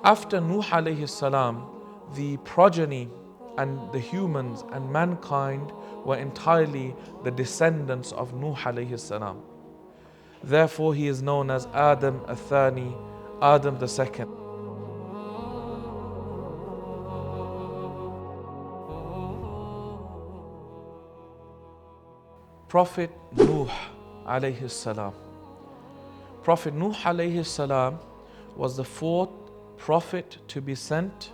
After Nuh alayhi salam, the progeny and the humans and mankind were entirely the descendants of Nuh alayhi salam. Therefore, he is known as Adam al-Thani, Adam the second. Prophet Nuh alayhi salam. Prophet Nuh alayhi salam was the fourth prophet to be sent,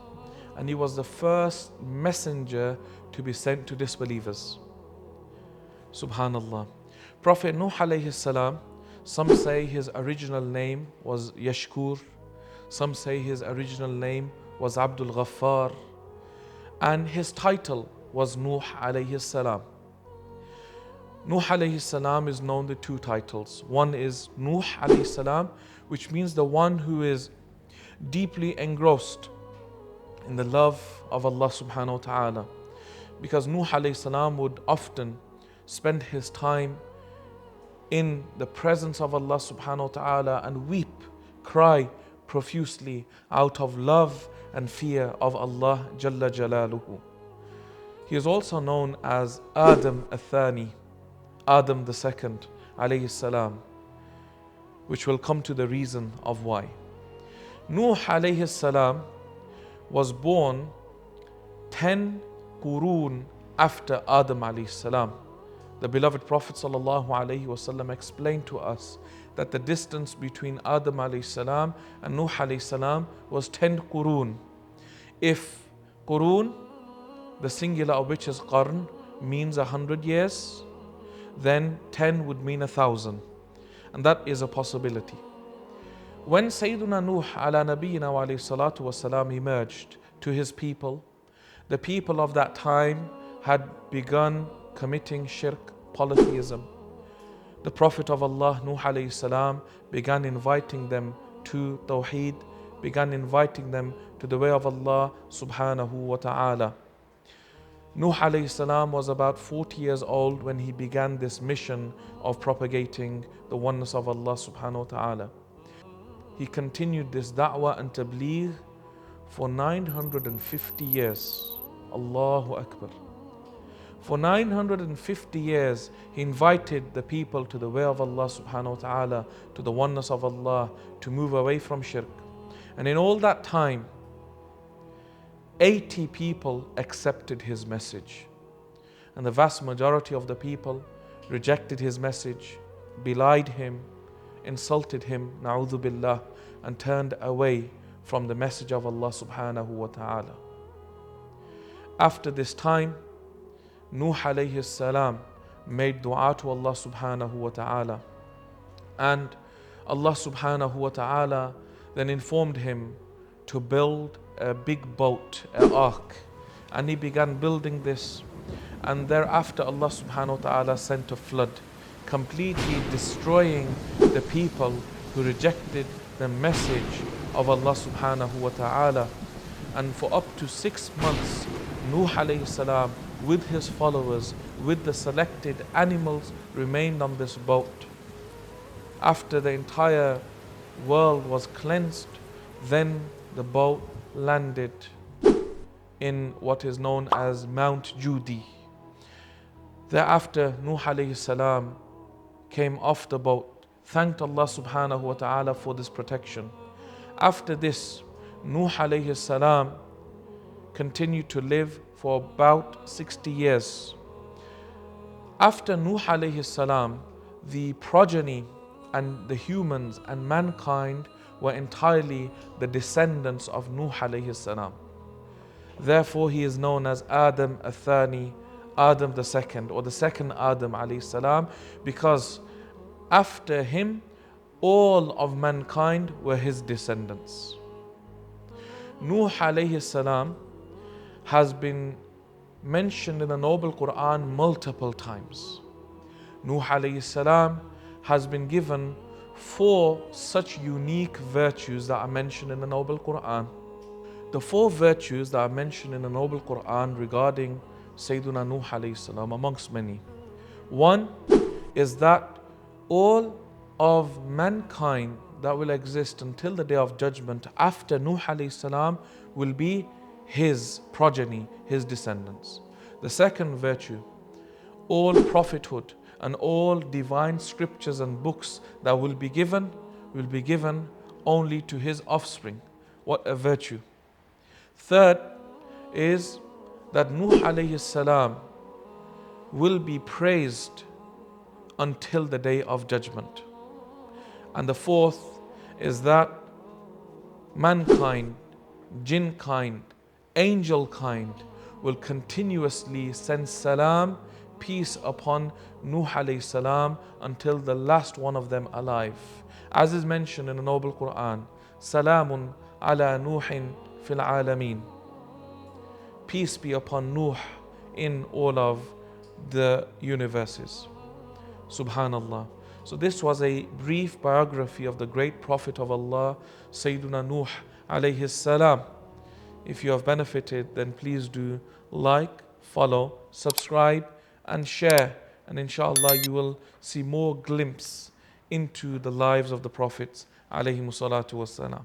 and he was the first messenger to be sent to disbelievers. Subhanallah. Prophet Nuh alayhi salam, some say his original name was Yashkur, some say his original name was Abdul Ghaffar, and his title was Nuh alayhi salam. Nuh alayhi salam is known with two titles. One is Nuh alayhi salam, which means the one who is deeply engrossed in the love of Allah subhanahu wa ta'ala. Because Nuh alayhi salam would often spend his time in the presence of Allah subhanahu wa ta'ala and weep, cry profusely out of love and fear of Allah Jalla Jalaluhu. He is also known as Adam al-Thani, Adam the second, alayhi salam, which will come to the reason of why. Nuh alayhi salam was born 10 qurun after Adam alayhi salam. The beloved Prophet sallallahu alayhi wasallam explained to us that the distance between Adam alayhi salam and Nuh alayhi salam was 10 qurun. If qurun, the singular of which is qarn, means 100 years, then 10 would mean 1,000. And that is a possibility. When Sayyiduna Nuh ala nabiyyina wa alayhi salatu wasalam emerged to his people, the people of that time had begun committing shirk, polytheism. The Prophet of Allah, Nuh alayhi salam, began inviting them to Tawheed, began inviting them to the way of Allah subhanahu wa ta'ala. Nuh alayhi salam was about 40 years old when he began this mission of propagating the oneness of Allah subhanahu wa ta'ala. He continued this da'wah and tabligh for 950 years. Allahu Akbar. For 950 years, he invited the people to the way of Allah subhanahu wa ta'ala, to the oneness of Allah, to move away from shirk. And in all that time, 80 people accepted his message. And the vast majority of the people rejected his message, belied him, insulted him, na'udhu billah, and turned away from the message of Allah subhanahu wa ta'ala. After this time, Nuh alayhi salam made dua to Allah subhanahu wa ta'ala. And Allah subhanahu wa ta'ala then informed him to build a big boat, an ark. And he began building this. And thereafter Allah subhanahu wa ta'ala sent a flood, completely destroying the people who rejected the message of Allah subhanahu wa ta'ala. And for up to 6 months, Nuh alayhi salam with his followers, with the selected animals, remained on this boat. After the entire world was cleansed, then the boat landed in what is known as Mount Judi. Thereafter, Nuh alayhi salam came off the boat, thanked Allah subhanahu wa ta'ala for this protection. After this, Nuh alayhi salam continued to live for about 60 years. After Nuh alayhi salam, the progeny and the humans and mankind were entirely the descendants of Nuh alayhi salam. Therefore, he is known as Adam al-Thani, Adam the second, or the second Adam alayhi salam, because after him, all of mankind were his descendants. Nuh alayhi salam has been mentioned in the Noble Quran multiple times. Nuh alayhi salam has been given 4 such unique virtues that are mentioned in the Noble Quran. The 4 virtues that are mentioned in the Noble Quran regarding Sayyiduna Nuh alayhi salam, amongst many. One is that all of mankind that will exist until the day of judgment after Nuh alayhi salam will be his progeny, his descendants. The second virtue, all prophethood and all divine scriptures and books that will be given only to his offspring. What a virtue. Third is that Nuh alayhi salam will be praised until the day of judgment. And the fourth is that mankind, jinn kind, angel kind will continuously send salam, peace upon Nuh alayhi salam until the last one of them alive. As is mentioned in the Noble Quran, Salamun ala Nuhin fil alameen. Peace be upon Nuh in all of the universes. Subhanallah. So this was a brief biography of the great Prophet of Allah, Sayyiduna Nuh alayhi salam. If you have benefited, then please do like, follow, subscribe and share. And inshallah you will see more glimpse into the lives of the Prophets alayhimu salatu wassalam.